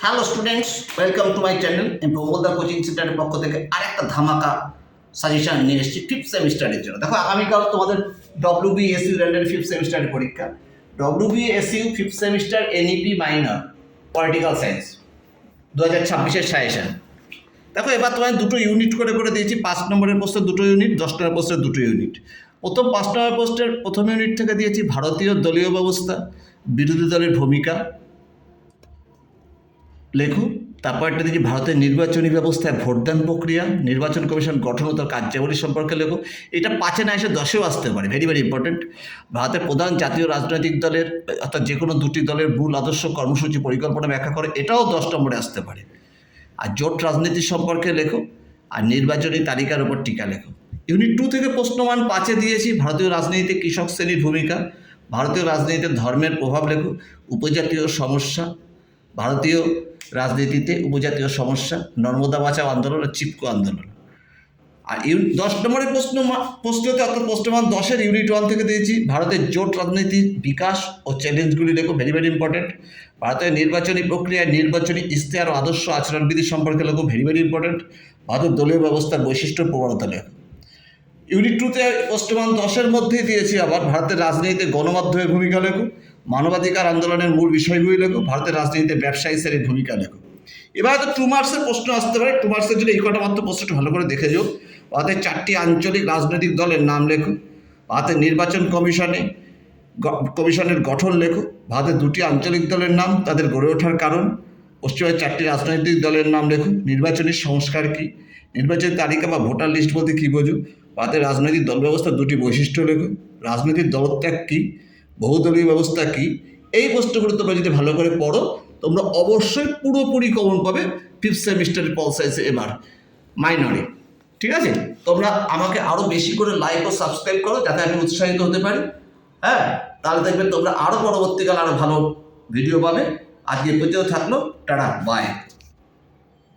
Hello students, welcome to my channel. আমি প্রবলদা coaching সেন্টারের পক্ষ থেকে আরেকটা ধামাকা সাজেশন নিয়ে এসেছি ফিফথ সেমিস্টারের জন্য। দেখো, আগামীকাল তোমাদের WBSU র্যান্ডের ফিফথ সেমিস্টারের পরীক্ষা। WBSU fifth semester NEP minor political science 2026-এর সাজেশন। দেখো, এবার তোমায় দুটো ইউনিট করে দিয়েছি। 5 নম্বরের পোস্টের দুটো ইউনিট, 10 নম্বরের পোস্টের দুটো ইউনিট। প্রথম 5 নম্বর পোস্টের প্রথম ইউনিট থেকে দিয়েছি ভারতীয় দলীয় ব্যবস্থা, বিরোধী দলের ভূমিকা লেখো। তারপর একটা দিয়েছি ভারতের নির্বাচনী ব্যবস্থায় ভোটদান প্রক্রিয়া, নির্বাচন কমিশন গঠন ও তার কার্যাবলী সম্পর্কে লেখো। এটা 5-এ না এসে 10-এও আসতে পারে, ভেরি ভেরি ইম্পর্টেন্ট। ভারতের প্রধান জাতীয় রাজনৈতিক দলের অর্থাৎ যে কোনো দুটি দলের মূল আদর্শ, কর্মসূচি, পরিকল্পনা ব্যাখ্যা করে, এটাও 10 নম্বরে আসতে পারে। আর জোট রাজনীতি সম্পর্কে লেখো, আর নির্বাচনী তালিকার উপর টিকা লেখো। ইউনিট 2 থেকে প্রশ্নমান 5-এ দিয়েছি ভারতীয় রাজনীতিতে কৃষক শ্রেণীর ভূমিকা, ভারতীয় রাজনীতিতে ধর্মের প্রভাব লেখো, উপজাতীয় সমস্যা, ভারতীয় রাজনীতিতে উপজাতীয় সমস্যা, নর্মদা বাঁচাও আন্দোলন আর চিপকো আন্দোলন। আর 10 নম্বরের প্রশ্নতে অর্থাৎ প্রশ্নমান 10-এর ইউনিট 1 থেকে দিয়েছি ভারতের জোট রাজনীতির বিকাশ ও চ্যালেঞ্জগুলি লেখো, ভেরি ভেরি ইম্পর্টেন্ট। ভারতের নির্বাচনী প্রক্রিয়ায় নির্বাচনী ইশতেহার ও আদর্শ আচরণবিধি সম্পর্কে লেখো, ভেরি ভেরি ইম্পর্টেন্ট। ভারতের দলীয় ব্যবস্থার বৈশিষ্ট্য প্রবণতা লেখো। ইউনিট 2-তে প্রশ্নমান 10-এর মধ্যেই দিয়েছি আবার ভারতের রাজনীতিতে গণমাধ্যমের ভূমিকা লেখো, মানবাধিকার আন্দোলনের মূল বিষয়গুলি লেখো, ভারতের রাজনীতিতে ব্যবসায়ী শ্রেণীর ভূমিকা লেখো। এবার হয়তো 2 মার্কসের প্রশ্ন আসতে পারে। 2 মার্কসের জন্য এই কটা মাত্র প্রশ্নটা ভালো করে দেখে যাও। ভারতের 4টি আঞ্চলিক রাজনৈতিক দলের নাম লেখো, ভারতের নির্বাচন কমিশনের গঠন লেখো, ভারতের 2টি আঞ্চলিক দলের নাম, তাদের গড়ে ওঠার কারণ, পশ্চিমবঙ্গের 4টি রাজনৈতিক দলের নাম লেখো, নির্বাচনী সংস্কার কী, নির্বাচনী তালিকা বা ভোটার লিস্ট বলতে কী বোঝো, ভারতের রাজনৈতিক দল ব্যবস্থার 2টি বৈশিষ্ট্য লেখো, রাজনৈতিক দলত্যাগ কী, বহুদলীয় ব্যবস্থা কী। এই প্রশ্নগুলো তোমরা যদি ভালো করে পড়ো, তোমরা অবশ্যই পুরোপুরি কমন পাবে ফিফথ সেমিস্টারের পল সায়েন্সে এবার মাইনরে। ঠিক আছে, তোমরা আমাকে আরও বেশি করে লাইক ও সাবস্ক্রাইব করো যাতে আমি উৎসাহিত হতে পারি। হ্যাঁ, তাহলে দেখবে তোমরা আরও পরবর্তীকালে আরও ভালো ভিডিও পাবে। আজকে পর্যন্ত থাকলো, টাটা, বাই।